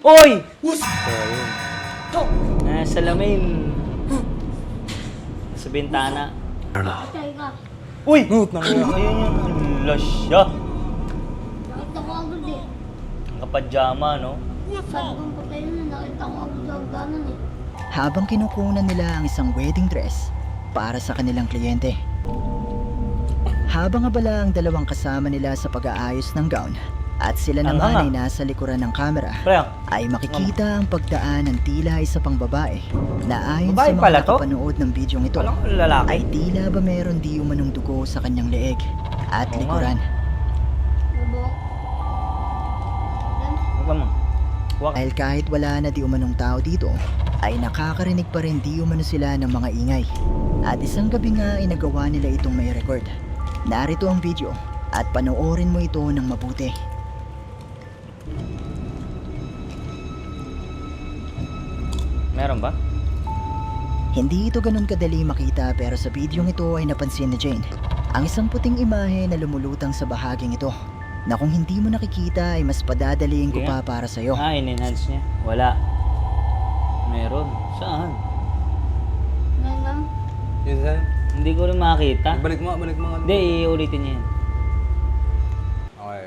Oy! Ayun. Salamin. Sa bintana. Patay ka. Uy! Ayun. Ayun yun. Ala siya. Nakita ko agad eh. Nakapadyama, no? Sabi kong patay na, nakita ko agad yung ganon eh. Habang kinukunan nila ang isang wedding dress para sa kanilang kliyente. Habang abala ang dalawang kasama nila sa pag-aayos ng gown at sila Ang naman hanga. ay nasa likuran ng kamera, Pre, ay makikita ang pagdaan ng tila isa pang babae na ayon Babae sa pala mga to? nakapanood ng bidyong ito walang lalaki. ay tila ba meron di umanong dugo sa kanyang leeg at Oo nga. likuran. Nabok. Huwag ka mo. Huwag. Dahil kahit wala na di umanong tao dito, ay nakakarinig pa rin di umano sila ng mga ingay. At isang gabi nga ay nagawa nila itong may record. Narito ang video at panoorin mo ito ng mabuti. Meron ba? Hindi ito ganun kadali makita pero sa bidyong ito ay napansin ni Jane ang isang puting imahe na lumulutang sa bahaging ito na kung hindi mo nakikita ay mas padadaliin ko Sige pa para sa'yo. In-enhance niya. Wala. Meron. Saan? Meron. Yun saan? Hindi ko rin makita. Balik mo. Hindi, iulitin niya yan. Okay.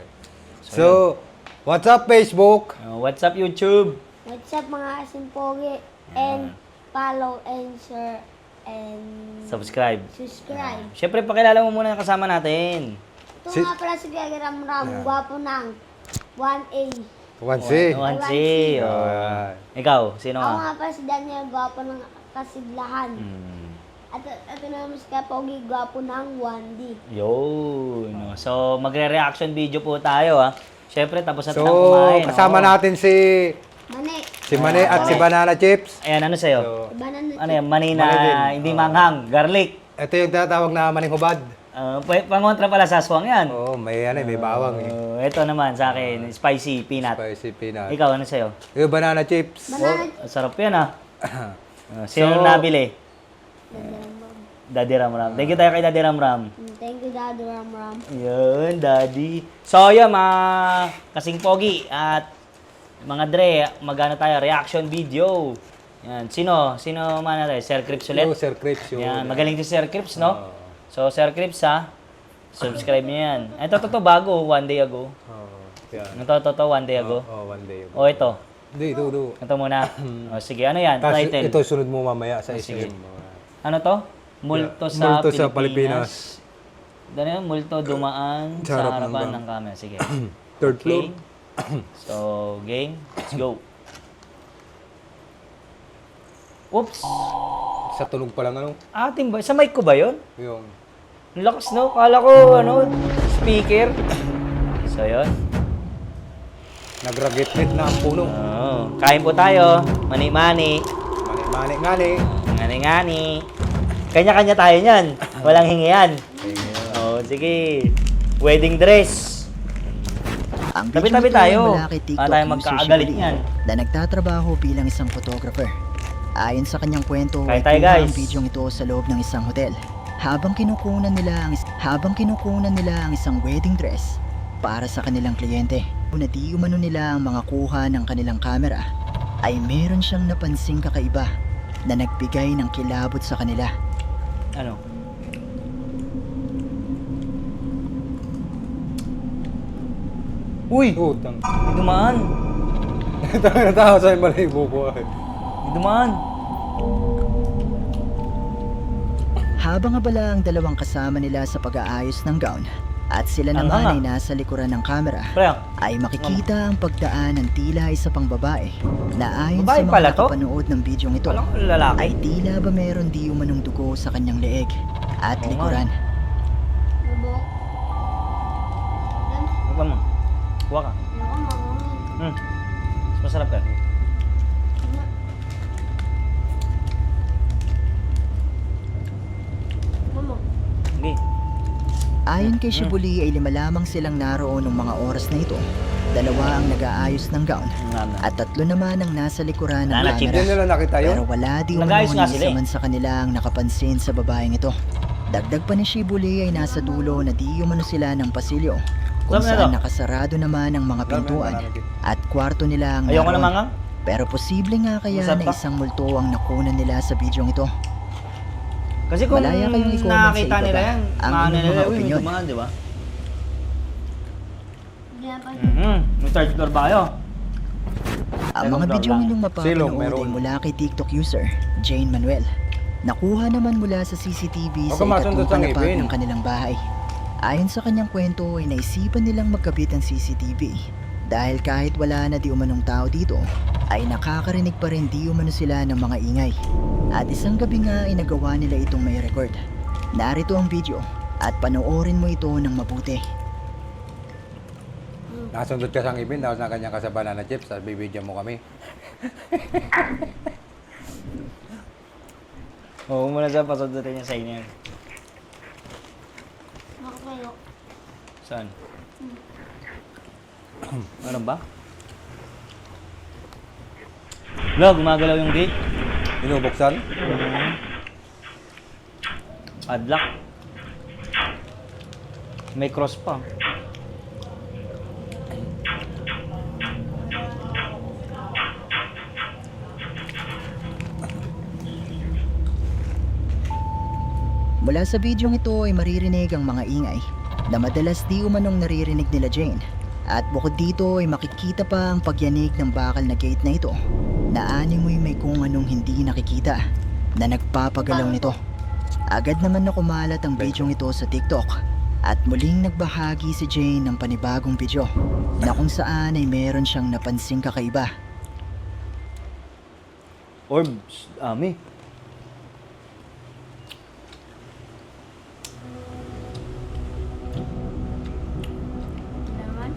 So, what's up Facebook? What's up, YouTube? What's up mga asimpogi? And follow and share and Subscribe. subscribe. Siyempre, pakilala mo muna yung kasama natin. Ito nga pala si Gagi Ramram, gwapo ng 1A. 1C. 1C. Oh. Alright. Ikaw, sino Ako ka? nga pala si Daniel, gwapo ng Kasiglahan. At ito naman si Kapogi, gwapo ng 1D. Yun. So, magre-reaction video po tayo, ha. Siyempre, tapos na So, tayo kumain. kasama oh. natin si Mani, Mane at si Banana Chips. Ayan, ano sa'yo? So, iba na Ano yan? Mani na Mani din. hindi manghang. Garlic. ito yung tinatawag na maning hubad. Pangontra pala sa aswang yan. Oo, may may bawang eh. Ito naman sa akin, spicy peanut. Spicy peanut. Ikaw, ano sa'yo? Yung Banana Chips. Banana Sarap yan, ha. Sino nabili? Daddy Ramram. Thank you tayo kay Daddy Ramram. Thank you, Daddy Ramram. Yun, Daddy. So, yun, mga kasing pogi at mga Dre, magano tayo, reaction video. Yan. Sino man natin? Sir Crips ulit? Yung Sir Crips. Yan, magaling si Sir Crips, no? So, Sir Crips, ha? Subscribe niyo yan. Ito, bago, one day ago. Yan. Ito, one day ago. One day. O, ito. Hindi, ito. Ito muna. O, sige, ano yan? Tapos Title. ito sunod mo mamaya sa Sige. SM. Ano to? Multo sa Multo sa Pilipinas. Ano yun? Multo dumaan Sa sa harap ng harapan bank. ng camera. Sige. Third floor. Okay. So, game. Let's go. Oops. Sa tunog pa lang ano. Ating ba? Sa mic ko ba yun? Yung Ang lakas, no? Kala ko, speaker. So, yun. nagragit-git na ang puno. Oh. Kain po tayo. Mani-mani. Mani-ngani. Ngani-ngani. Kanya-kanya tayo niyan. Walang hingian. Oh, sige. Wedding dress. Ang Tabi-tabi video nito ay tayo. mula kay TikTok Tayo user magkakagalit Shibuli yan. na nagtatrabaho bilang isang photographer. Ayon sa kanyang kwento, Kain ay tayo, kuha guys. ang bidyong ito sa loob ng isang hotel. Habang kinukunan nila ang isang wedding dress para sa kanilang kliyente. Kung di umano nila ang mga kuha ng kanilang kamera, ay meron siyang napansing kakaiba na nagbigay ng kilabot sa kanila. Ano? Uy! Utang. May dumaan. Natawa sa balahibo ko. May dumaan. Habang abala ang dalawang kasama nila sa pag-aayos ng gown at sila Ang naman hanga. ay nasa likuran ng kamera, Pre, ay makikita ang pagdaan ng tila isa pang babae na ayon Babae sa pala mga to? nakapanood ng bidyong ito walang lalaki. ay tila ba meron di umanong dugo sa kanyang leeg at Oo nga. likuran. Nabok. Huwag ka mo. Kuha ka. Ako mga Mas masarap ka. Mama. Sige. Ayon kay Shibuli ay 5 lamang silang naroon ng mga oras na ito. 2 ang nag-aayos ng gown at 3 naman ang nasa likuran ng Nana, chick. Hindi camera. nila nakita Pero yun. wala di Nag-ayos umano nga ni sila isa eh. man sa kanila ang nakapansin sa babaeng ito. Dagdag pa ni Shibuli ay nasa dulo na di umano sila ng pasilyo kung Saan na saan to? nakasarado naman ang mga pintuan at kwarto nila ang Ayoko na naroon. mangang. Pero posible nga kaya Masarap na pa. isang multo ang nakunan nila sa bidyong ito. Kasi kung Malaya kayong i-comment sa nakakita nila ibaba yan, ang maano inyong nila, mga uy, may opinion. dumaan, di ba? Hindi na pa. May third floor ba kayo? Ang Second mga floor bidyong lang. inyong Silong, mapapanood ay meron. mula kay TikTok user Jane Manuel. Nakuha naman mula sa CCTV Huwag sa ka masundot ikatlong sa palapag ngipin. ng kanilang bahay. Ayon sa kanyang kwento ay naisipan nilang magkabit ang CCTV dahil kahit wala na di umanong tao dito ay nakakarinig pa rin di umano sila ng mga ingay. At isang gabi nga ay nagawa nila itong may record. Narito ang video at panoorin mo ito ng mabuti. Nasundot ka sa ngipin, tapos na kanya ka sa banana chips, at bibigyan mo kami. Oo, muna sa pasundutin niya sa inyo. Nakakayo. Saan? Meron ba? Lo, gumagalaw yung gate. Binubuksan? Padlock. May cross pa. Mula sa bidyong ito ay maririnig ang mga ingay na madalas di umanong naririnig nila Jane. At bukod dito ay makikita pa ang pagyanig ng bakal na gate na ito na animoy may kung anong hindi nakikita na nagpapagalaw nito. Agad naman na kumalat ang bidyong ito sa TikTok at muling nagbahagi si Jane ng panibagong video na kung saan ay meron siyang napansing kakaiba. Orbs. Ami. Naman.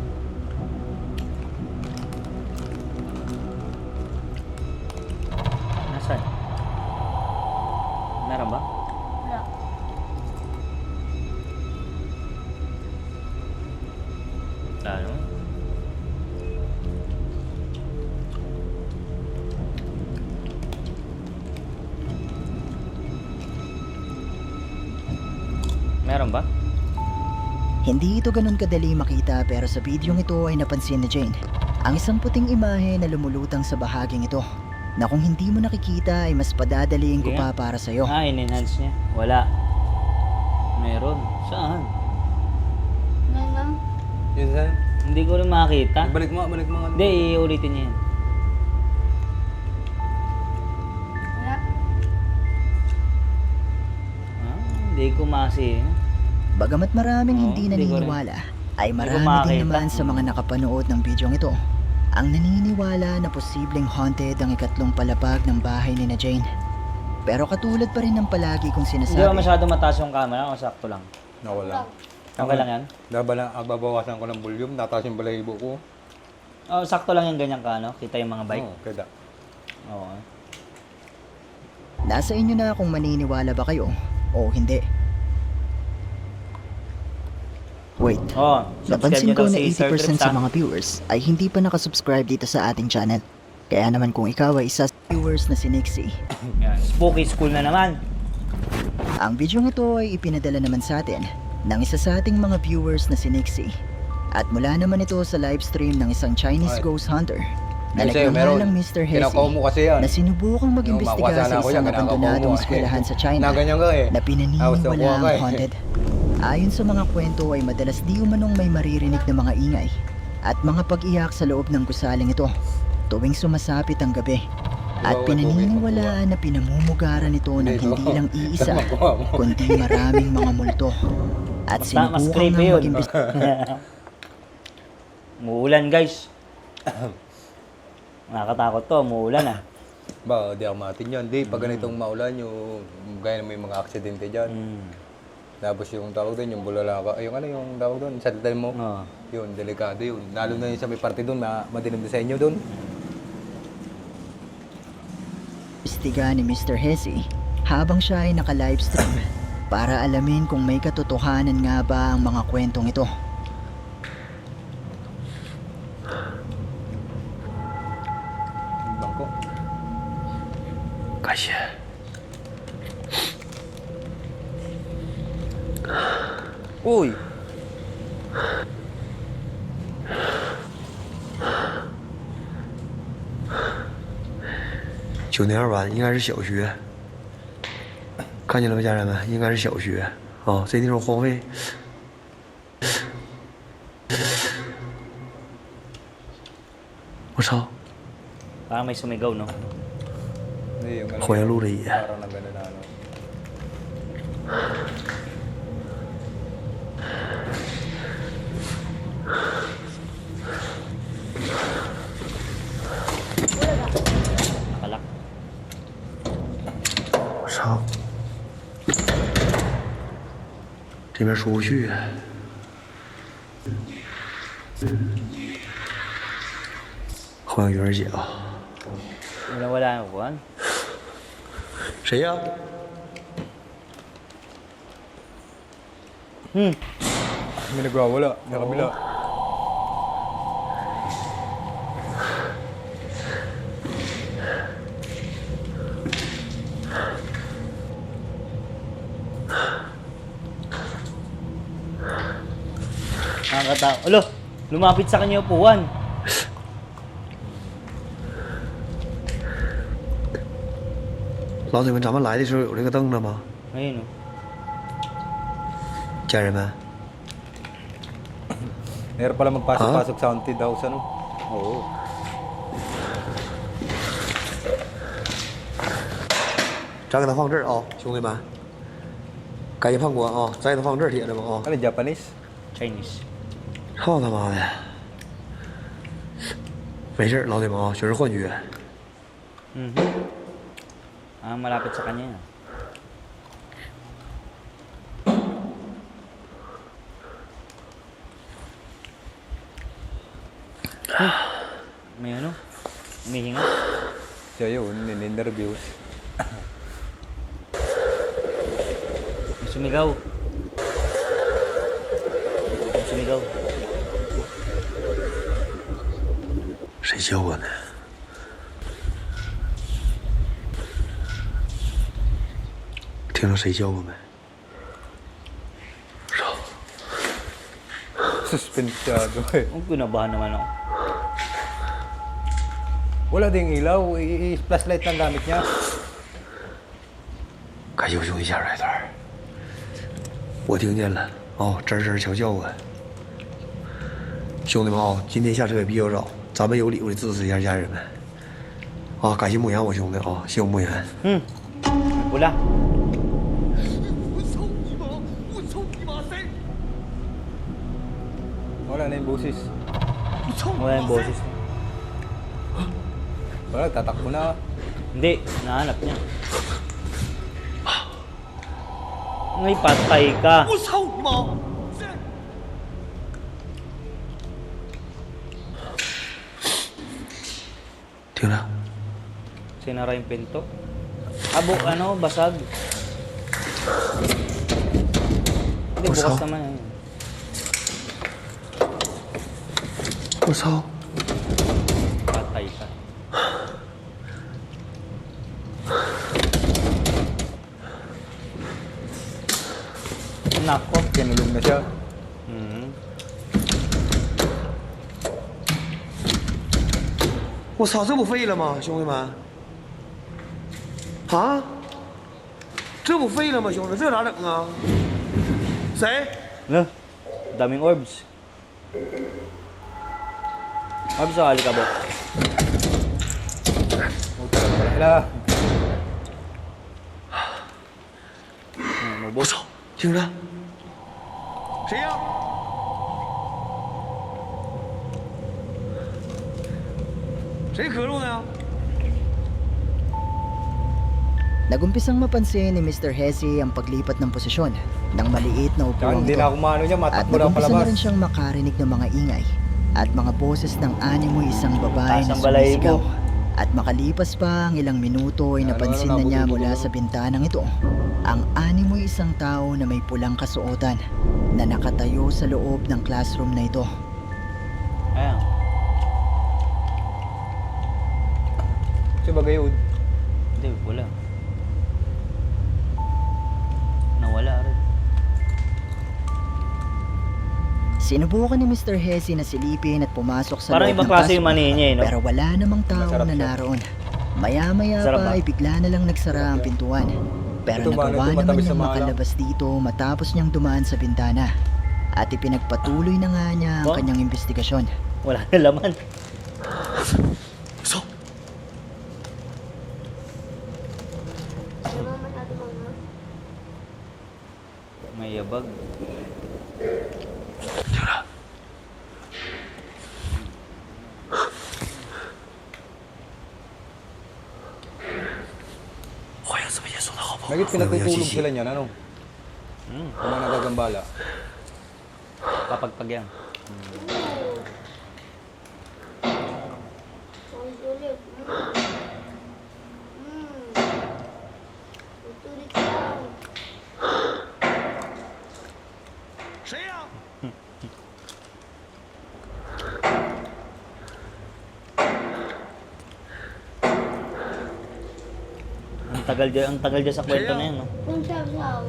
Nasaan? Meron ba? Wala. Ano? Meron ba? Hindi ito ganun kadali makita pero sa bidyong ito ay napansin ni Jane ang isang puting imahe na lumulutang sa bahaging ito na kung hindi mo nakikita ay mas padadaliin ko Sige pa para sa'yo. Ah, in-enhance niya. Wala. Meron. Saan? Ngayon, ma'am. Yun saan? Hindi ko rin makita. Balik mo. Hindi, iulitin niya yan. Wala. Ah, hindi ko masi. Bagamat maraming Oo, hindi hindi ko rin. naniniwala, ay Hindi ko marami din makita. naman sa mga nakapanood ng bidyong ito ang naniniwala na posibleng haunted ang ikatlong palapag ng bahay ni na Jane. Pero katulad pa rin ng palagi kong Hindi ba sinasabi, masyado mataas yung camera o sakto lang? Nawala. Okay lang yan? Babawasan ko ng volume, nataas yung balahibo ko. Oh, sakto lang yung ganyan ka, no? Kita yung mga bike. Oo, kaya. Oo. nasa inyo na kung maniniwala ba kayo o hindi. Wait, Oh, napansin niyo ko daw na si Sir 80% Trips, sa ha? mga viewers ay hindi pa nakasubscribe dito sa ating channel. Kaya naman kung ikaw ay isa sa viewers na si Nixie, Yan. Spooky school na naman. ang bidyong ito ay ipinadala naman sa atin ng isa sa ating mga viewers na si Nixie. At mula naman ito sa livestream ng isang Chinese Ay. ghost hunter na Kasi meron. nagngangalang Mr. Hesi Kinakaw mo kasi yan. na sinubukang mag-imbestiga Makuha sa sana ako yan, isang kinakaw abandonadong mo. eskwelahan sa China Na ganyan ka eh. na Tapos pinaniniwala nakuha ka ang eh. haunted. Ayon sa mga kwento ay madalas di umanong may maririnig na mga ingay at mga pag-iyak sa loob ng gusaling ito tuwing sumasapit ang gabi. At pinaniniwalaan na pinamumugaran ito ng Dito. hindi lang iisa, Makuha mo. kundi maraming mga multo. At Mas sinubukang creepy nga yun. mag-imbestiga. Muulan, guys. Nakakatakot to, muulan ah. Ba, di ako matin yan. Di, pag ganitong maulan, yung gaya na may mga aksidente dyan. Mm. Tapos yung tawag doon, yung bulalaka, yung ano yung tawag doon, sa titan mo. Oh. Yun, delikado yun. Lalo na yung sa may parte doon, madilim din sa inyo doon. Imbestiga ni Mr. Hesi habang siya ay naka-livestream para alamin kung may katotohanan nga ba ang mga kwentong ito. Yung bangko. Uy! 9.2班应该是小学，看见了吗，家人们？应该是小学啊，这地方荒废。我操！ Parang may sumigaw, no? Hindi, yung ano, 好像录了一眼。 parang na gano'n na ano. Nakalak. 我操！这边出不去。好像有点姐啊， Wala yung kuhan. 谁呀、 May nagwawala. Sa kabila. Nakakatawa. Alo, lumapit sa kanya yung upuan. "老铁们，咱们来的时候有这个凳子吗？ Ayun, oh. 家人们， Meron pala magpasok-pasok sa haunted house, ano? Oo. 咱给它放这儿啊，兄弟们，赶紧判官啊，咱给它放这儿铁着吧啊！ Ano, Japanese? Chinese. 操他妈的！没事儿，老铁们啊，全是幻觉。 Ah, malapit sa kanya. May ano? Umihinga. Siya yun, in-interviews. May sumigaw. May sumigaw. 谁叫我呢？听到谁叫我没？ Suspensyado eh. Ang kinabahan naman ako. Wala ding ilaw. I-flashlight lang gamit niya. 赶紧兄弟下来点儿，我听见了哦，吱吱瞧叫唤。兄弟们啊、今天下车也比较早，咱们有礼物的支持一下家人们。啊，感谢牧羊我兄弟啊，谢我牧羊。 Pula. Wala na yung boses. Wala yung boses. Wala, tatakbo na. Hindi, nahanap niya. Ngay, patay ka. 听着， Sinara yung pinto. Abo, ano, basag. Hindi, bukas Basag? naman eh. 我操！ Patay ka. Nako. Kinulong na siya. Mhm. 我操，这不废了吗，兄弟们？啊，这不废了吗，兄弟？这咋整啊？谁？ No, daming orbs. Orbs o alikabok? Wala. 我操！听着，谁呀？谁咳嗽呢？ Nagumpisang mapansin ni Mr. Hesse ang paglipat ng posisyon ng maliit na Tsaka upuan hindi ito. na ako maano niya, At matakbo na nagumpisa na palabas. rin siyang makarinig ng mga ingay at mga boses ng animoy isang babae na Taas ang balahibo. sumisigaw. At makalipas pa ang ilang minuto ay napansin na niya mula sa bintanang ito ang animoy isang tao na may pulang kasuotan na nakatayo sa loob ng classroom na ito. Ayan. Siya ba gayon? Hindi, wala. Nawala rin. Sinubukan ni Mr. Hesse na silipin at pumasok sa Parang loob ibang ng klase yung classroom, mani niya eh, no? pero wala namang tao Masarap na siya. naroon. Maya-maya Sarap pa ba? ay bigla na lang nagsara ang pintuan. Pero Ito ba, nagawa ito naman matamis niyang na maalam. makalabas dito matapos niyang dumaan sa bintana. At ipinagpatuloy na nga niya ang Oh? kanyang investigasyon. Wala na laman. 走。 Sumama natin mga. May yabag. 听着， 我要怎么也送他好朋友？ Nagit 我有 pinatutulog 信 sila 息。 niyan, ano? Kung mga nagagambala. Kapagpag yan. Ang sulit. Utulit lang. 谁呀？ Ang tagal dyan sa kwento na yan, no? Kung saw-saw.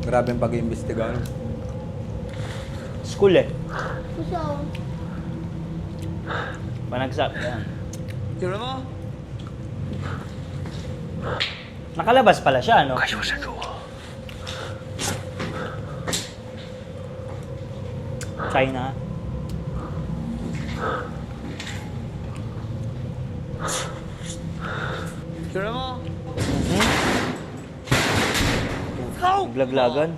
Grabe ang pag-iimbestiga, ano? School eh. Kusaw. Panagsak. Yan. 有人吗？ Nakalabas pala siya, no? 快给我闪住！ China. "有人吗？ Naglaglagan.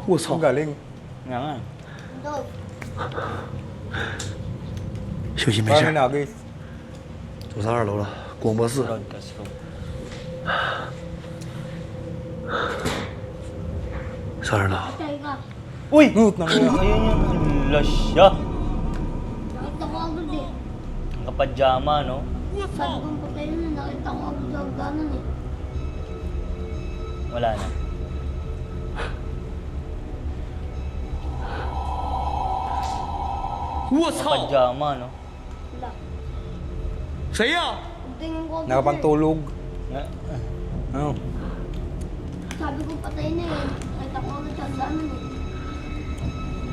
我操 Ang！galing. Nga nga. Dog. 休息没 Parang 事， nagis. 走上2楼了，广播室。 Broadcast room. 上2楼。 Patay ka. Uy! Ngut na Ayun yun. Hala siya. Nakita ko agad eh. Ang kapadyama, no? Sabi kong patay na, nakita ko agad sa hagdanan eh. Wala na. Kapadyama, no? Wala. 谁呀？ Tingin ko agad Nakapantulog. Nga- Ano? eh. Sabi ko patay na eh. Nakita ko agad sa hagdanan eh.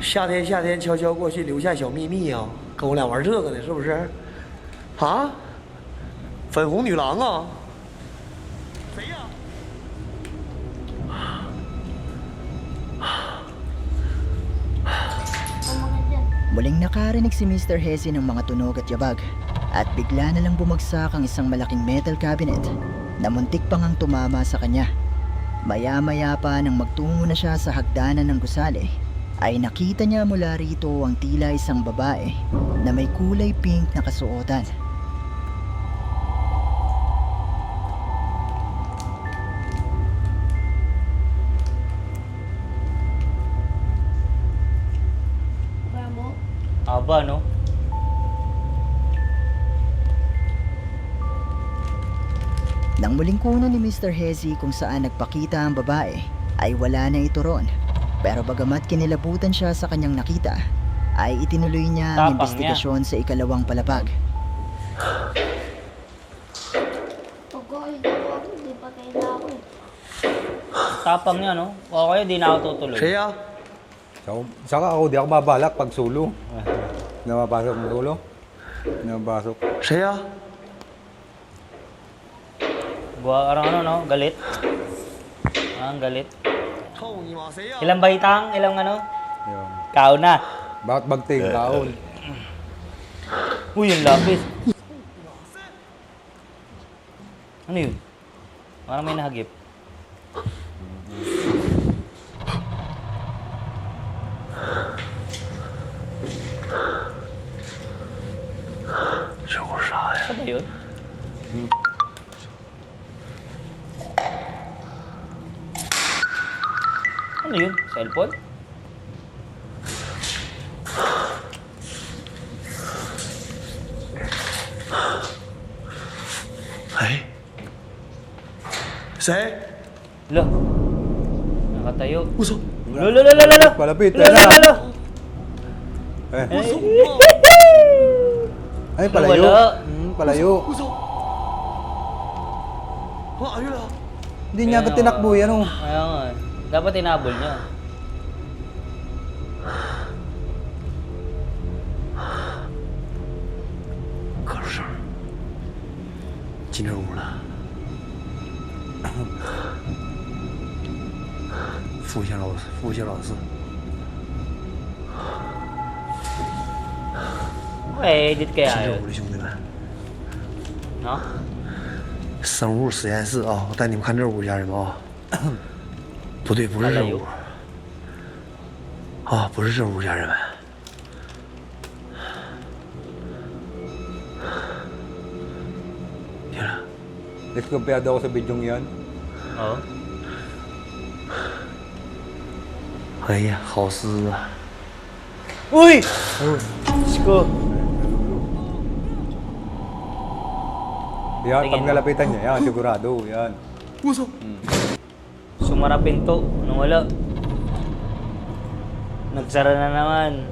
夏天悄悄过去，留下小秘密啊，跟我俩玩这个呢，是不是？啊？粉红女郎啊？谁呀？ Umangat dyan. Muling nakarinig si Mr. Hesse ng mga tunog at yabag. At bigla na lang bumagsak ang isang malaking metal cabinet na muntik pang ang tumama sa kanya. Maya-maya pa nang magtungo na siya sa hagdanan ng gusali, ay nakita niya mula rito ang tila isang babae na may kulay pink na kasuotan. Kaya mo? Aba, no? Nang muling kunan ni Mr. Hesse kung saan nagpakita ang babae, ay wala na ito ron. Pero bagamat kinilabutan siya sa kanyang nakita, ay itinuloy niya ang Tapang investigasyon sa ikalawang palapag. Pagkakita ko ako, hindi patay na ako eh. Tapang niya, no? O kaya di na ako tutuloy. 谁呀？ Saka ako, di ako mabalak pag sulo. Namapasok ng sulo. Namapasok. 谁呀？ Buwa, ano, no? Galit. Ang galit. 操你妈！谁呀？ Ilang baitang? Ilang ano? Yun. Kao na. Bakit bagting kaon? Uy, yung lapis. Ano yun? Parang may nahagip. 这会啥呀？ Ano ba yun? Ano yun? Cellphone? 哎，谁？ Lo. Nakatayo. 我操！ Lo, lo, lo, lo, lo, lo. Palapit, Lo, yan lo, na. lo, lo. Eh. Eh, Ay, palayo. Wala. Palayo. 我操！哪去了？ Hindi niya agad tinakbo yan, oh. Ayaw nga. Dapat tinabol niya. 进这屋了。复兴老四。 edit 进 kaya 这 yun. 屋了，兄弟们。 No? 生物实验室啊，我带你们看这屋，家人们啊。不对，不是这屋。啊，不是这屋，家人们。天啊！ Diskumpiyado ako sa bidyong yan. Oo. 哎呀，好湿啊！ Uy! Diyos ko. Yan, Tingin pag mo. nalapitan niya, yan, sigurado, yan. 我操！ Sumara pinto. Anong wala? Nagsara na naman.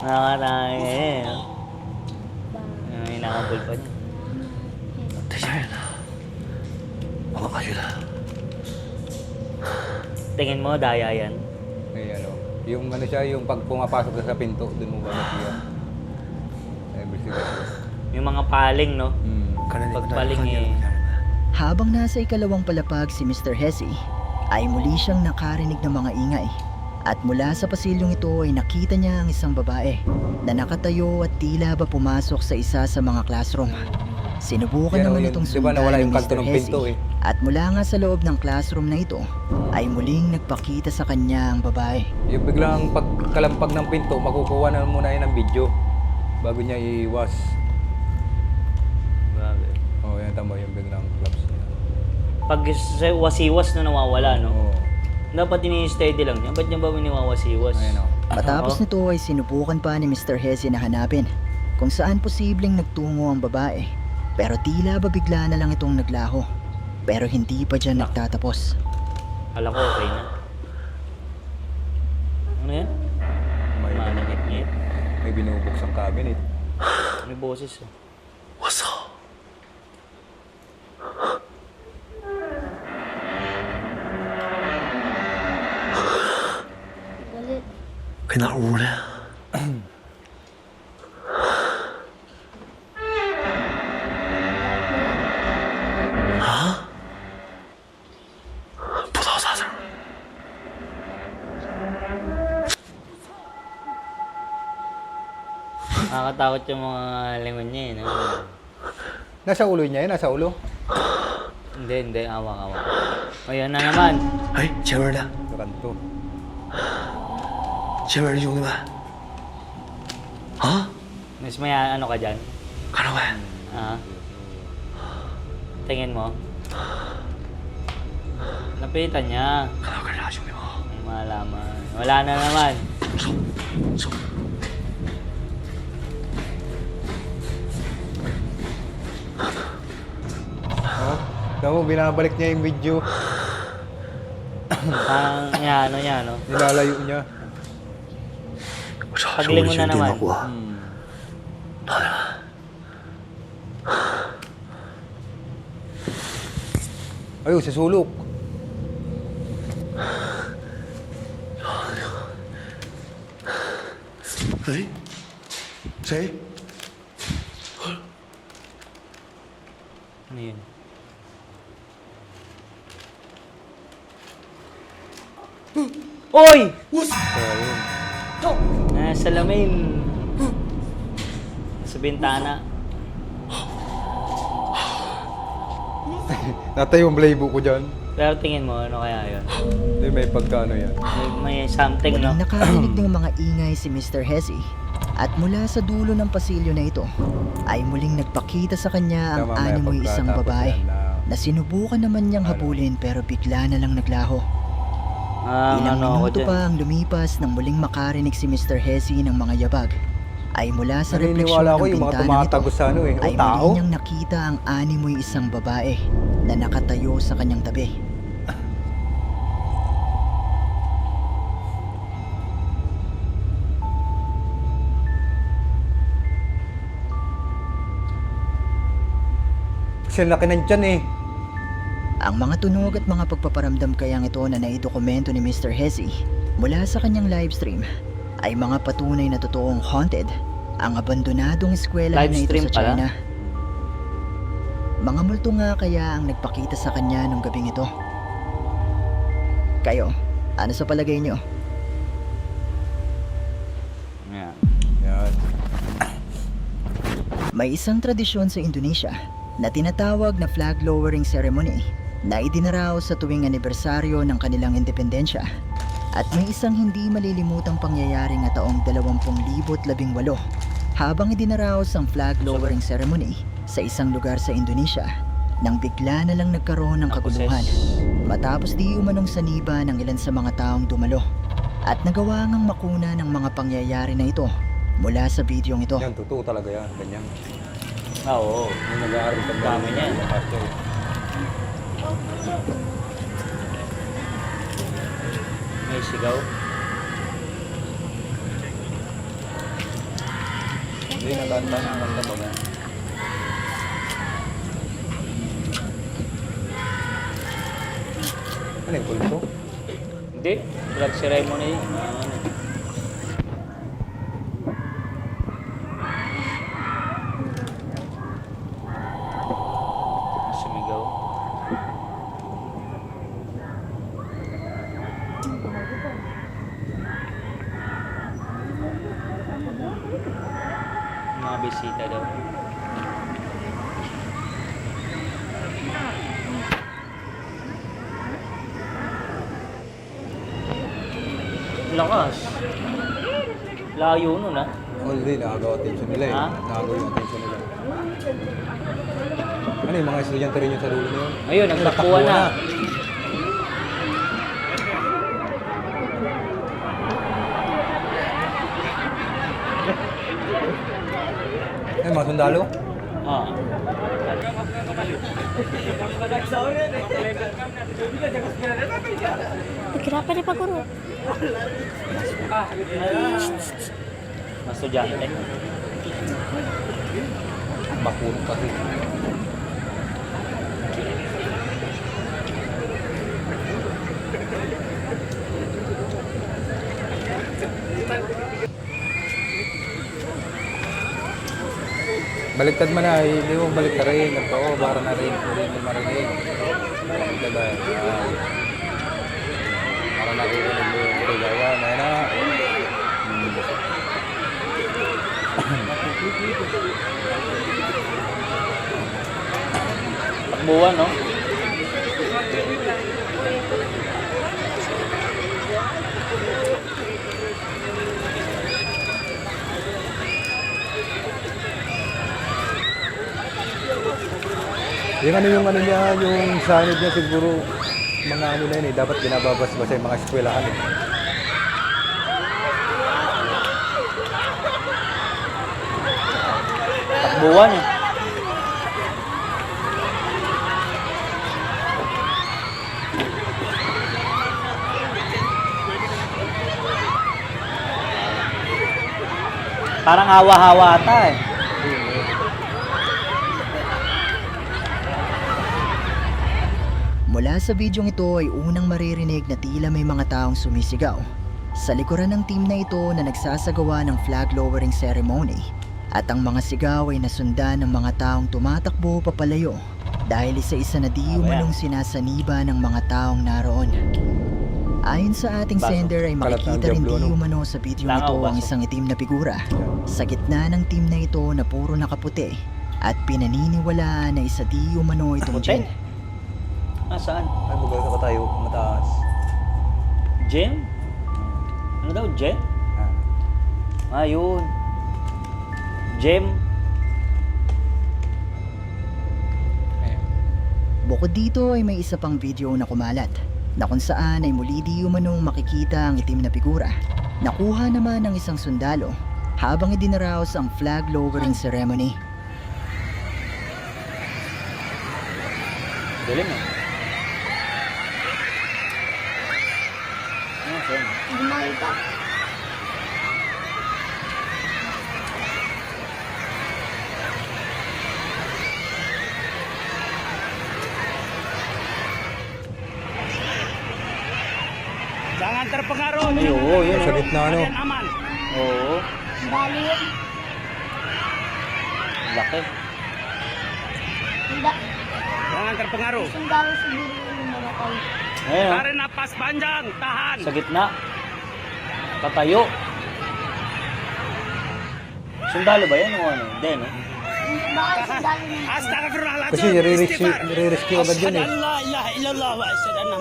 Nakakatawa eh. Hinakabol pa niya. 太吓人了！我们过去的。 Tingin mo, daya yan. Eh, ano, yung ano siya, yung pag pumapasok ka sa pinto, dun mo ba siya? Investigation. Yung mga paling, no? 刚才你们在 Pagpaling 看见了 eh. 吗，家人们？ Habang nasa ikalawang palapag si Mr. Hesse, ay muli siyang nakarinig ng mga ingay. At mula sa pasilyong ito ay nakita niya ang isang babae na nakatayo at tila ba pumasok sa isa sa mga classroom. Sinubukan Yan, naman yun. itong Di ba sundan nawala ni yung kanto Mr. ng Hesse. pinto eh? At mula nga sa loob ng classroom na ito, ay muling nagpakita sa kanya ang babae. Yung biglang pagkalampag ng pinto, makukuha na muna yun ng video bago niya iiwas. Grabe. Oh, yan tama yung biglang collapse niya. Pag wasiwas na nawawala, no? Oo. Dapat ini-steady lang niya. Ba't niya ba winiwawasiwas? Ayun o. Matapos Oo. nito ay sinubukan pa ni Mr. Hesse na hanapin kung saan posibleng nagtungo ang babae. Pero tila ba bigla na lang itong naglaho. Pero hindi pa dyan nagtatapos. Kala ko okay na. Ano yan? May, Manangit-ngit. may binubuksang cabinet. May boses. Oh. 我操！ Ulit. 给哪屋的？啊？不知道啥事儿。 Nakakatakot yung mga lingon niya eh. No? Nasa ulo niya yun, nasa ulo. Hindi. Awang. O yan na naman. 哎，前面的， Sa kanto. 前面的兄弟们，啊， Mas may ano ka dyan? 看到没？ Ah. Tingin mo. Lapitan niya. 看到干啥，兄弟们？ Malaman. Wala na naman. 走。 Oh, tama mo, binabalik niya yung video. Parang yan, no? Nilalayo niya. 我操， Paglingon 是 na 我的电 naman. 脑锅，哪里了？ Ayun, sa sulok. 哎，谁？ Ano yun? Oy! Nasa lamin. Sa bintana. Natay yung playbook ko dyan. Pero tingin mo, ano kaya yun? Hindi, may pagkaano yan. May something, no? Muling nakarinig ng mga ingay si Mr. Hesse. At mula sa dulo ng pasilyo na ito, ay muling nagpakita sa kanya ang Tama, may animoy isang pagkatapos babae yan na sinubukan naman niyang habulin pero bigla na lang naglaho. Ilang ano ako minuto dyan? pa ang lumipas nang muling makarinig si Mr. Hesse ng mga yabag. Ay mula sa refleksyon Naniniwala ng ko yung mga bintana nito, tumatagos sa ano eh. O ay tao. muli niyang nakita ang animoy isang babae na nakatayo sa kanyang tabi. Kasi laki ng tiyan eh. Ang mga tunog at mga pagpaparamdam kayang ito na naidokumento ni Mr. Hesse mula sa kanyang livestream ay mga patunay na totoong haunted ang abandonadong eskwelahan na ito Livestream sa pala? China. Mga multo nga kaya ang nagpakita sa kanya nung gabing ito. Kayo, ano sa palagay nyo? Yan. Yan. May isang tradisyon sa Indonesia na tinatawag na flag lowering ceremony na idinaraos sa tuwing anibersaryo ng kanilang independensya. At may isang hindi malilimutang pangyayari nga taong 2018 habang idinaraos ang flag lowering ceremony sa isang lugar sa Indonesia nang bigla na lang nagkaroon ng kaguluhan matapos di umanong saniba ng ilan sa mga taong dumalo at nagawa ngang makuna ng mga pangyayari na ito mula sa bidyong ito. Yan, totoo talaga yan. Ganyan. Oo. Yung nag-aaral ka Dami niyan. May sigaw. Hindi, natanda na. Maganda ba yan? Ano yung kulto? Hindi. Flag ceremony. Sumigaw. Mga bisita daw. Lakas. Layo nun ah. Already, nakagawa attention nila eh. Ha? Nakagawa yung attention nila. Ano yung mga estudyante rin yung sa dulo na yun? Ayun, nagtakbuhan na. Eh, mga sundalo? Ah. Kenapa dia Pak Guru? Mas estudyante. Makulong kasi. Baliktad mo na, hindi mo baliktad rin. Nagpao, para na rin. Hindi mo marinig. Baliktad na. Para naririnig mo yung kaligawan. Ayan na. Takbuhan, no? Yung ano niya, yung signage niya siguro, mga ano na yun eh, dapat binababas-basa yung mga eskwelahan eh. Takbuhan eh. Parang hawa-hawa ata eh. Mula sa bidyong ito ay unang maririnig na tila may mga taong sumisigaw sa likuran ng team na ito na nagsasagawa ng flag lowering ceremony at ang mga sigaw ay nasundan ng mga taong tumatakbo papalayo dahil isa-isa na di umanong sinasaniba ng mga taong naroon. Ayon sa ating Baso. sender ay makikita rin Diablo, di no? umano sa bidyong Langaw, ito ang baso. isang itim na figura sa gitna ng team na ito na puro nakaputi at pinaniniwalaan na isa di umano itong Puti? Jin. Ah, saan? Ay, maganda ka tayo, mataas. Jem? Ano daw, Jem? Ah. Ah, yun. Jem? Bukod dito ay may isa pang video na kumalat na kung saan ay muli di umanong makikita ang itim na figura. Nakuha naman ng isang sundalo habang idinaraos ang flag lowering ceremony. Galing eh. Ah, saan? Hindi makita. Jangan terpengaruh Ay, dengan oo, yun. Sa gitna ano, kalian aman. Oo. Sundalo yun. Laki. Jangan terpengaruh. Sundalo siguro yung namatay. Ayun, oh. Tarik napas panjang, tahan. Sa gitna. Tatayo. Sundalo ba yan o ano? Hindi, no? Baka sundalo yung Astagfirullahaladzim. Kasi re-rescue agad yun eh. Asyhadu an la ilaha illallah wa asyhadu anna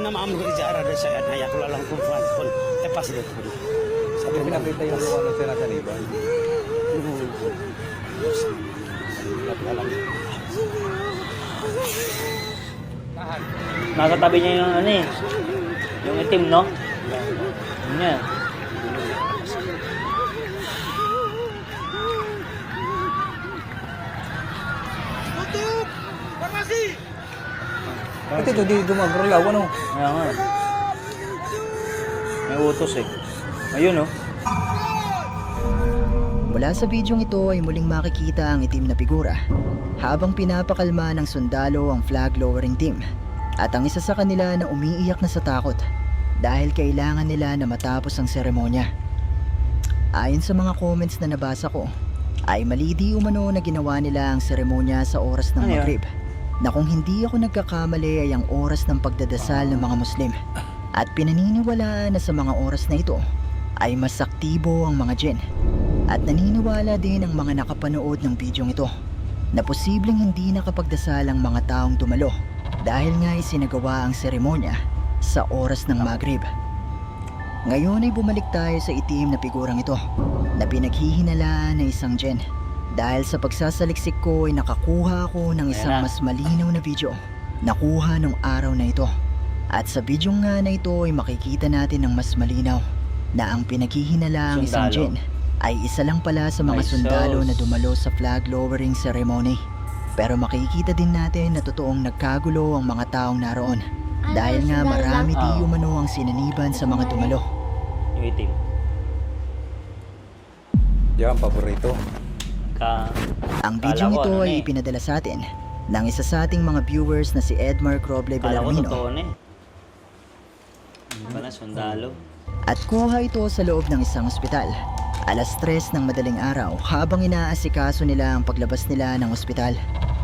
Muhammadan rasulullah dan syahad hayakul alam kun kun. Tepas itu. Sabi pinakita yung ano sila sa Liban. Nasa tabi niya yung ano eh. Yung itim, no? Yun yan. At ito, di gumagalaw, ano? Kaya nga. May utos eh. Ayun, oh. Mula sa bidyong ito ay muling makikita ang itim na figura habang pinapakalma ng sundalo ang flag lowering team at ang isa sa kanila na umiiyak na sa takot dahil kailangan nila na matapos ang seremonya. Ayon sa mga comments na nabasa ko, ay mali di umano na ginawa nila ang seremonya sa oras ng Ano yun? Maghrib, na kung hindi ako nagkakamali ay ang oras ng pagdadasal ng mga Muslim, at pinaniniwalaan na sa mga oras na ito ay mas aktibo ang mga jinn. At naniniwala din ang mga nakapanood ng bidyong ito na posibleng hindi nakapagdasal ang mga taong dumalo dahil nga isinagawa ang seremonya sa oras ng Maghrib. Ngayon ay bumalik tayo sa itim na figurang ito na pinaghihinalaan na isang jinn. Dahil sa pagsasaliksik ko ay nakakuha ako ng isang Ayan na. mas malinaw na video nakuha nung araw na ito. At sa bidyong nga na ito ay makikita natin ng mas malinaw na ang pinaghihinalaang isang Sundalo. jinn ay isa lang pala sa mga Ay, sundalo sus. na dumalo sa flag lowering ceremony. Pero makikita din natin na totoong nagkagulo ang mga taong naroon. Dahil nga sundalo marami lang? di Oo. umano ang sinaniban sa mga dumalo. Yung itim. Yan, paborito. Ang Kala bidyong ko, ito ano ay eh. ipinadala sa atin ng isa sa ating mga viewers na si Edmar Croble Kala ko Bellarmino. totoo na eh. Ano ba na, sundalo? At kuha ito sa loob ng isang ospital. Alas 3 ng madaling araw habang inaasikaso nila ang paglabas nila ng ospital.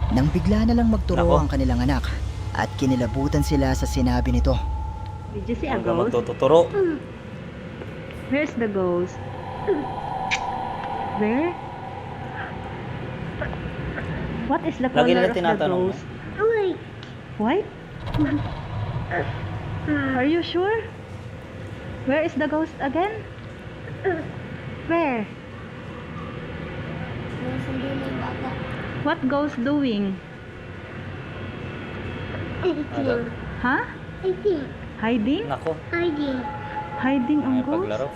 Nang bigla na lang magturo Nako. ang kanilang anak at kinilabutan sila sa sinabi nito. Did you see a Huwag ka ghost? magtuturo. Where's the ghost? Where? What is the Lagi color nila of the tinatanong. ghost? White? Are you sure? Where is the ghost again? Where? Nasundo na yung bata. What ghost doing? Ano? Huh? Hiding? Nako. Hiding May ang ghost? paglaro.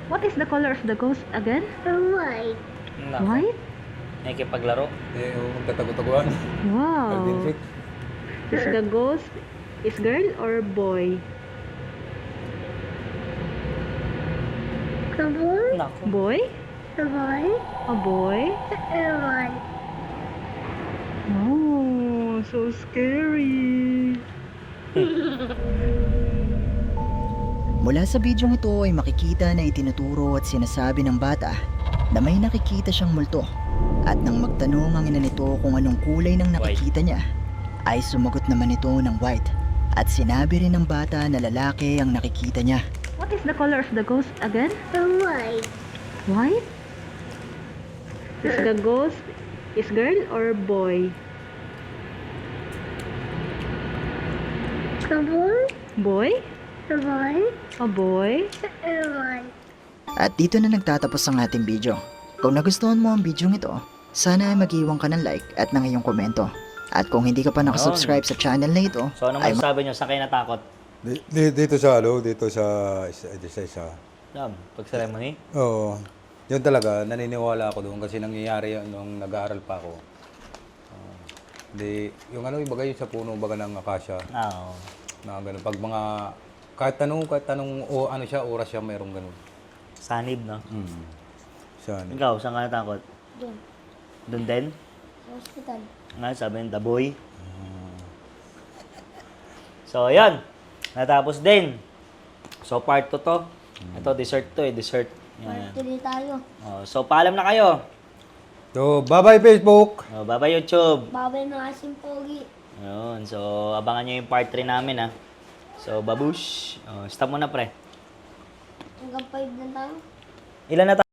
What is the color of the ghost again? Nako. White? Nakikipaglaro. Eh, yung tatago-taguan. Wow. Alvin Fick. Is the ghost is girl or boy? Nako. Boy? A boy? Oh, so scary. Mula sa bidyong ito ay makikita na itinuturo at sinasabi ng bata na may nakikita siyang multo. At nang magtanong ang ina nito kung anong kulay ng nakikita niya, ay sumagot naman ito ng white. At sinabi rin ng bata na lalaki ang nakikita niya. What is the color of the ghost again? White? Is the ghost is girl or boy? Boy? A boy? At dito na nagtatapos ang ating video. Kung nagustuhan mo ang video ito, sana ay mag-iwan ka ng like at ng iyong komento. At kung hindi ka pa nakasubscribe sa channel na ito, So ano ay masasabi nyo? Saan kayo natakot? Dito sa, ano, dito sa isa. Pag ceremony? Oo. Yun talaga, naniniwala ako doon kasi nangyayari yun nung nag-aaral pa ako. Yung ano, yung bagay sa puno, baga ng akasya, Oo. na ganun. Pag mga, kahit tanong, o ano siya, oras siya, mayroong ganun. Sanib, no? Siya, ano. Ikaw, saan ka natakot? Doon, Doon din? sa hospital. Nga, sabi ng The Boy. So, ayan. Natapos din. So, part 2 to. Ito, dessert to eh, dessert. Yan. Tuloy tayo. Oh, so, paalam na kayo. So, bye-bye Facebook! Oh, bye-bye YouTube. Babay ng asim pogi. Ayun, so abangan nyo yung part 3 namin ha. So, babush. Oh, stop muna pre. Hanggang 5 na tayo. Ilan na